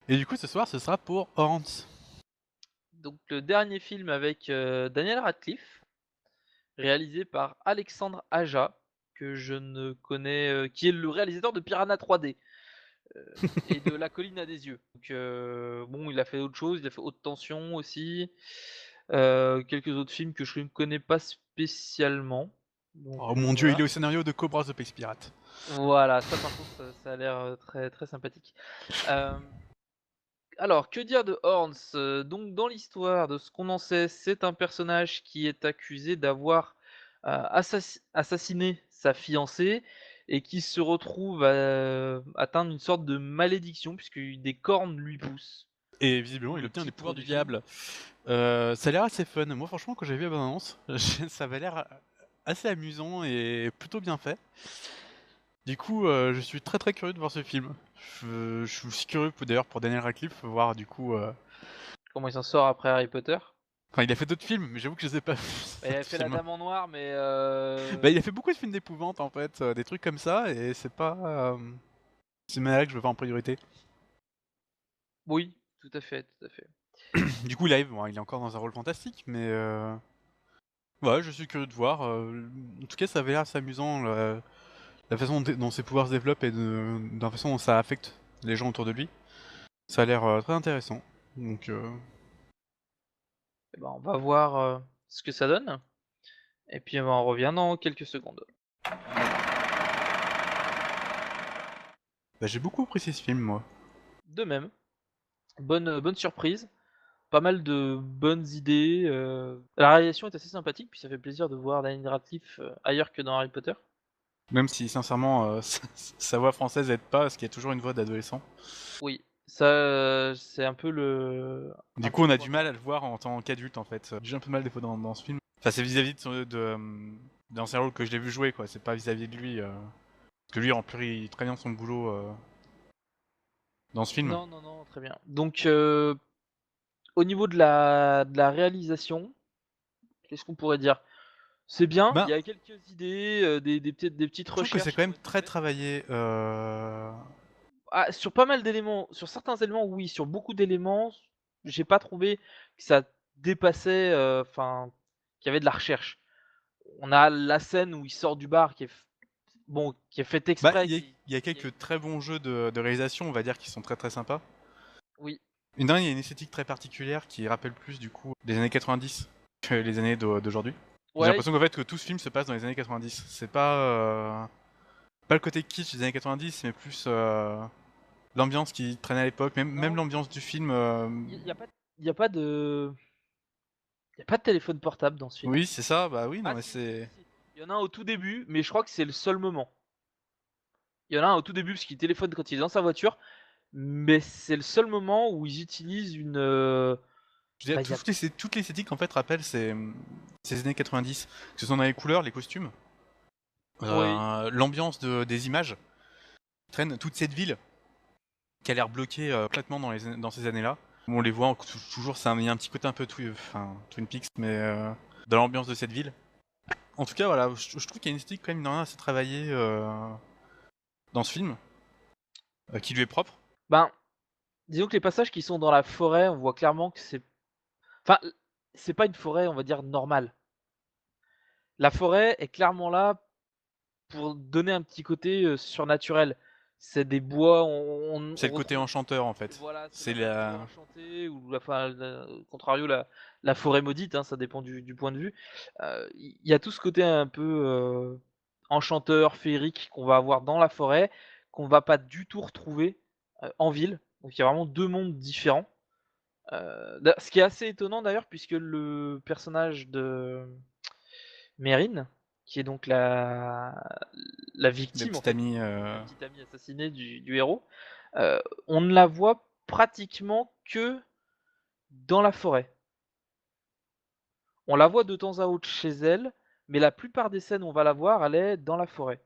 Et du coup, ce soir, ce sera pour Horns. Donc le dernier film avec, Daniel Radcliffe, réalisé par Alexandre Aja, que je ne connais, qui est le réalisateur de Piranha 3D, et de La colline à des yeux. Donc bon, il a fait autre chose, il a fait Haute tension aussi, quelques autres films que je ne connais pas spécialement. Donc Oh mon dieu, il voilà. est au scénario de Cobra the Space Pirate. Voilà, ça par contre, ça a l'air, très, très sympathique. Hem Alors, que dire de Horns? Donc dans l'histoire, de ce qu'on en sait, c'est un personnage qui est accusé d'avoir, assassiné sa fiancée et qui se retrouve à atteindre une sorte de malédiction puisque des cornes lui poussent, Et visiblement, d'où il le obtient les titre pouvoirs du du film. diable. Ça a l'air assez fun. Moi, franchement, quand j'ai vu la bande-annonce, ça avait l'air assez amusant et plutôt bien fait. Du coup, je suis très très curieux de voir ce film. Je suis aussi curieux d'ailleurs pour Daniel Radcliffe, voir du coup. Comment il s'en sort après Harry Potter? Enfin, il a fait d'autres films, mais j'avoue que je les ai pas vus Bah, il avait fait La spécialement. Dame en noir, mais Bah, il a fait beaucoup de films d'épouvante en fait, des trucs comme ça, et c'est pas. C'est là que je veux voir en priorité. oui, tout à fait, tout à fait. Du coup, Live, bon, il est encore dans un rôle fantastique, mais ouais, je suis curieux de voir. En tout cas, ça avait l'air assez amusant, la façon dont ses pouvoirs se développent et de la façon dont ça affecte les gens autour de lui. Ça a l'air très intéressant. Donc, Et ben, on va voir, ce que ça donne et puis, ben, on revient dans quelques secondes. bah, j'ai beaucoup apprécié ce film, moi. De même, bonne surprise. Pas mal de bonnes idées, la réalisation est assez sympathique, puis ça fait plaisir de voir Daniel Radcliffe, ailleurs que dans Harry Potter. Même si, sincèrement, sa voix française aide pas, parce qu'il y a toujours une voix d'adolescent. Oui, ça, c'est Du un coup, peu on le a point du mal à faible. le voir en tant qu'adulte, en fait. J'ai un peu mal des fois dans ce film. Enfin, c'est vis-à-vis de l'ancien rôle que je l'ai vu jouer, quoi. C'est pas vis-à-vis de lui. Parce que lui remplit très bien son boulot dans ce film. Non, non, non, très bien. Donc, au niveau de la réalisation, qu'est-ce qu'on pourrait dire? C'est bien, il Ben, y a quelques idées, des petites je trouve que c'est recherches quand qui ont même été très faites. travaillé. Ah, sur pas mal d'éléments, sur certains éléments, oui, sur beaucoup d'éléments, j'ai pas trouvé que ça dépassait, enfin, qu'il y avait de la recherche. On a la scène où il sort du bar qui est bon, qui est faite Bah, exprès, il y a qui est quelques très bons jeux de réalisation, on va dire, qui sont très très sympas. oui, Une d'un, il y a une esthétique très particulière qui rappelle plus, du coup, les années 90 que les années d'aujourd'hui. J'ai ouais, l'impression qu'en fait, que tout ce film se passe dans les années 90. C'est pas le côté kitsch des années 90, mais plus l'ambiance qui traînait à l'époque, même non, l'ambiance du film. il y a pas de il y a pas de téléphone portable dans ce film. Oui, c'est ça, bah oui, non Ah mais si, si, c'est. si. Il y en a un au tout début, mais je crois que c'est le seul moment. Il y en a un au tout début parce qu'il téléphone quand il est dans sa voiture, mais c'est le seul moment où ils utilisent Je veux dire, bah, il y a toute l'esthétique en fait rappelle ces années 90. Que ce soit dans les couleurs, les costumes, oui, l'ambiance des images, traîne toute cette ville qui a l'air bloquée complètement dans ces années-là. Où on les voit toujours, il y a un petit côté un peu Twin Peaks, mais dans l'ambiance de cette ville. En tout cas, voilà, je trouve qu'il y a une esthétique quand même assez travaillée dans ce film, qui lui est propre. ben, disons que les passages qui sont dans la forêt, on voit clairement que enfin, c'est pas une forêt, on va dire, normale. La forêt est clairement là pour donner un petit côté, surnaturel. C'est des bois, C'est on le côté retrouve enchanteur en fait. voilà, c'est C'est la nature la. enchantée ou au contrario la forêt maudite, hein, ça dépend du point de vue. Il y a tout ce côté un peu, enchanteur, féerique qu'on va avoir dans la forêt, qu'on va pas du tout retrouver, en ville. Donc il y a vraiment 2 mondes différents. Ce qui est assez étonnant d'ailleurs puisque le personnage de Mérine, qui est donc la La victime en petite fait, amie. la petite amie assassinée du héros, on ne la voit pratiquement que dans la forêt. On la voit de temps à autre chez elle, mais la plupart des scènes où on va la voir, elle est dans la forêt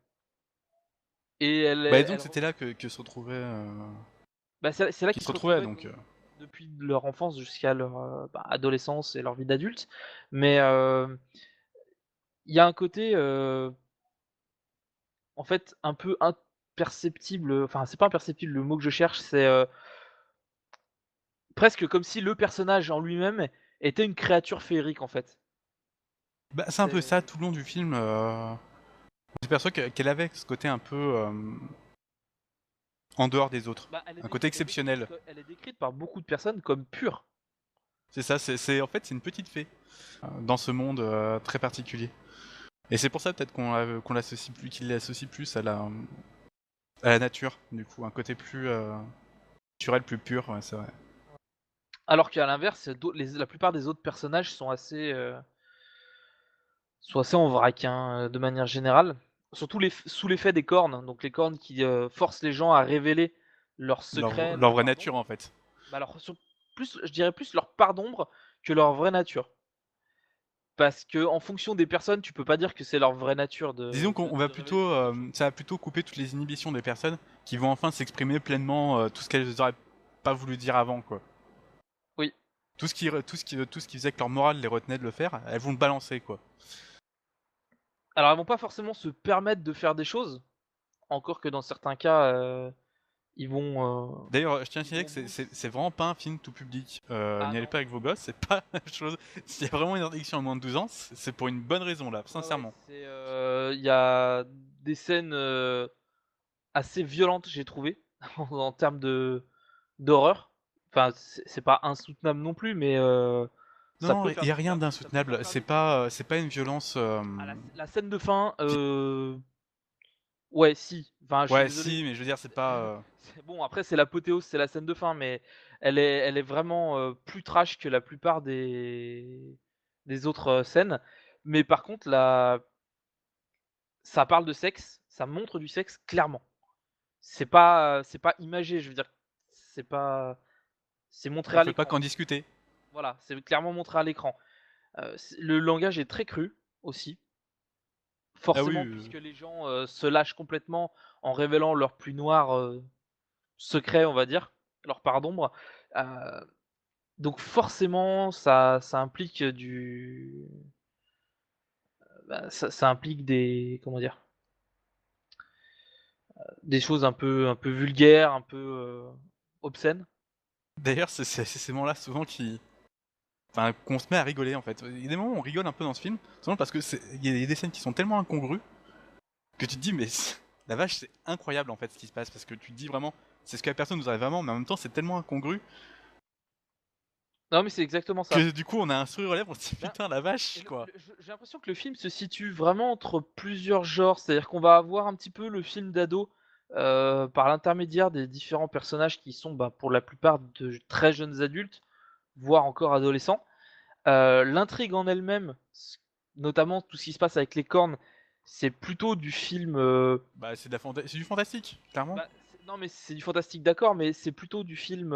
et Bah donc elle c'était là que se retrouvait. bah, c'est là Qui qu'ils se se retrouvaient retrouvaient donc. depuis leur enfance jusqu'à leur, adolescence et leur vie d'adulte. Mais, il y a un côté, en fait, un peu imperceptible, enfin, c'est pas imperceptible, le mot que je cherche, c'est, presque comme si le personnage en lui-même était une créature féerique, en fait. Bah, c'est un peu ça C'est tout le long du film. J'ai perçu qu'elle avait ce côté un peu en dehors des autres, bah, un côté exceptionnel. elle est décrite par beaucoup de personnes comme pure. C'est ça, en fait c'est une petite fée dans ce monde très particulier. Et c'est pour ça peut-être qu'on l'associe plus, qu'il l'associe plus à la nature, du coup, un côté plus naturel, plus pur, ouais, c'est vrai. Alors qu'à l'inverse, la plupart des autres personnages sont assez en vrac, hein, de manière générale. Surtout sous l'effet des cornes, donc les cornes qui forcent les gens à révéler leurs secrets, Leur leur vraie part nature d'ombre. en fait. Bah alors, plus, je dirais plus leur part d'ombre que leur vraie nature. Parce que en fonction des personnes, tu peux pas dire que c'est leur vraie nature Disons qu'on va de révéler plutôt, certaines choses. ça va plutôt couper toutes les inhibitions des personnes qui vont enfin s'exprimer pleinement tout ce qu'elles auraient pas voulu dire avant, quoi. Oui. Tout ce qui faisait que leur morale les retenait de le faire, elles vont le balancer, quoi. Alors, elles vont pas forcément se permettre de faire des choses, encore que dans certains cas, ils vont, D'ailleurs, je tiens à ils signaler vont que beaucoup. c'est vraiment pas un film tout public. Ah N'y allez non. pas avec vos gosses, c'est pas la chose. S'il y a vraiment une interdiction à moins de 12 ans, c'est pour une bonne raison là, Ouais, ouais, sincèrement. il y a des scènes, assez violentes, j'ai trouvé, en termes d'horreur. Enfin, c'est pas insoutenable non plus, mais ça Non, peut il faire y a des rien ça peut faire d'insoutenable. peur des fois. C'est pas une violence. Ah, la scène de fin, Qui- ouais, si, enfin, je suis Ouais, désolé. si, mais je veux dire, c'est pas. Bon, après, c'est l'apothéose, c'est la scène de fin, mais elle est vraiment, plus trash que la plupart des autres, scènes. Mais par contre, ça parle de sexe, ça montre du sexe clairement. C'est pas imagé, je veux dire, c'est pas c'est montré On à fait pas l'écran. qu'en discuter. Voilà, c'est clairement montré à l'écran. Le langage est très cru aussi, Ah oui, forcément puisque les gens, se lâchent complètement en révélant leurs plus noirs, secrets, on va dire, leur part d'ombre. Heu, donc forcément ça implique, ça implique des, comment dire? Des choses un peu vulgaires, un peu, obscènes. d'ailleurs, c'est ces moments-là souvent qui. Enfin, qu'on se met à rigoler en fait. Il y a des moments où on rigole un peu dans ce film, souvent parce que il y a des scènes qui sont tellement incongrues que tu te dis, mais la vache, c'est incroyable en fait ce qui se passe parce que tu te dis vraiment, c'est ce que la personne nous arrive vraiment, mais en même temps, c'est tellement incongru Non, mais c'est exactement ça. que du coup, on a un sourire aux lèvres, on se dit Ben, putain, la et vache quoi. j'ai l'impression que le film se situe vraiment entre plusieurs genres. C'est-à-dire qu'on va avoir un petit peu le film d'ado, par l'intermédiaire des différents personnages qui sont, bah, pour la plupart de très jeunes adultes, voire encore adolescents. L'intrigue en elle-même, notamment tout ce qui se passe avec les cornes, c'est plutôt du film, Bah, c'est du fantastique, clairement. bah, non, mais c'est du fantastique, d'accord, mais c'est plutôt du film,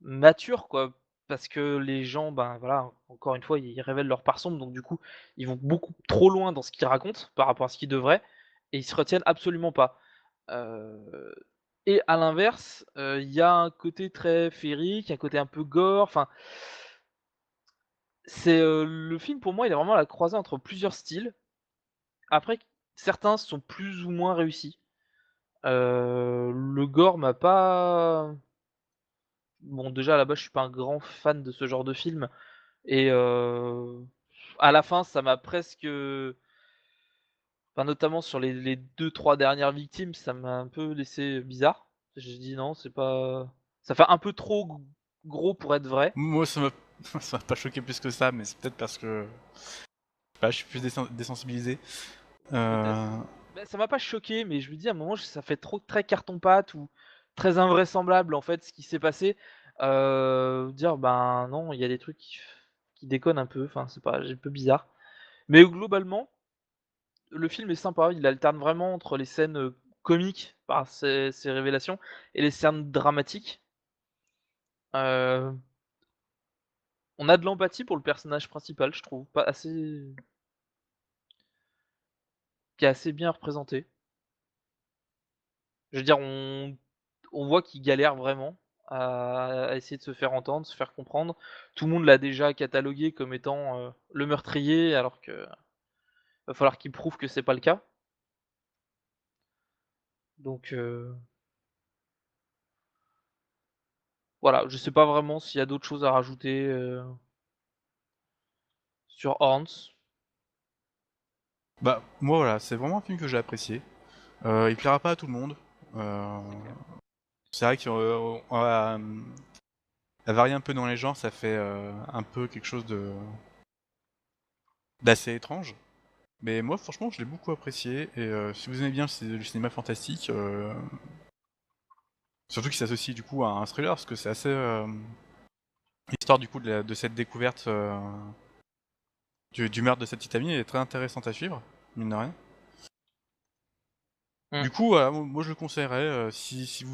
mature, quoi. Parce que les gens, ben, voilà, encore une fois, ils révèlent leur part sombre, donc du coup, ils vont beaucoup trop loin dans ce qu'ils racontent par rapport à ce qu'ils devraient, et ils se retiennent absolument pas. Heu et à l'inverse, il y a un côté très féerique, un côté un peu gore, enfin, le film pour moi, il est vraiment à la croisée entre plusieurs styles. Après, certains sont plus ou moins réussis. Le gore m'a pas, bon, déjà à la base, je suis pas un grand fan de ce genre de film, et à la fin, ça m'a presque, enfin, notamment sur les 2-3 dernières victimes, ça m'a un peu laissé bizarre. J'ai dit: «Non, c'est pas, ça fait un peu trop gros pour être vrai». Moi, ça m'a ça m'a pas choqué plus que ça, mais c'est peut-être parce que je sais pas, je suis plus désensibilisé. Peut-être. Euh, Bah, ça m'a pas choqué, mais je me dis à un moment, ça fait trop très carton-pâte ou très invraisemblable, en fait, ce qui s'est passé. Dire: «Ben, non, il y a des trucs qui déconnent un peu», enfin, c'est pas, un peu bizarre. Mais globalement, le film est sympa, il alterne vraiment entre les scènes, comiques par ses révélations et les scènes dramatiques. Heu, on a de l'empathie pour le personnage principal, je trouve, pas assez, qui est assez bien représenté. Je veux dire, on voit qu'il galère vraiment à essayer de se faire entendre, se faire comprendre. Tout le monde l'a déjà catalogué comme étant, le meurtrier, alors que va falloir qu'il prouve que c'est pas le cas. Donc Voilà, je sais pas vraiment s'il y a d'autres choses à rajouter, sur Horns. Bah, moi, voilà, c'est vraiment un film que j'ai apprécié. Il plaira pas à tout le monde. Euh, C'est clair. c'est vrai à varier un peu dans les genres, ça fait un peu quelque chose d'assez étrange. Mais moi, franchement, je l'ai beaucoup apprécié. Et si vous aimez bien le cinéma fantastique, surtout qu'il s'associe du coup à un thriller, parce que c'est assez l'histoire du coup de cette découverte du meurtre de cette petite amie est très intéressante à suivre, mine de rien. Mmh. Du coup, voilà, moi je le conseillerais si vous.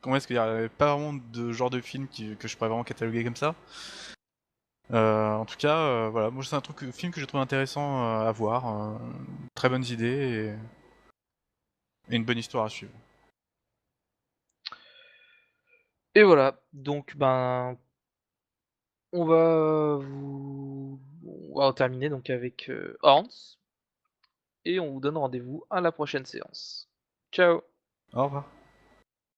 Comment est-ce qu'il y a pas vraiment de genre de film que je pourrais vraiment cataloguer comme ça. En tout cas, voilà, moi c'est un film que j'ai trouvé intéressant à voir, très bonnes idées et une bonne histoire à suivre. Et voilà, donc ben, on va en terminer donc avec, Horns et on vous donne rendez-vous à la prochaine séance. Ciao. Au revoir.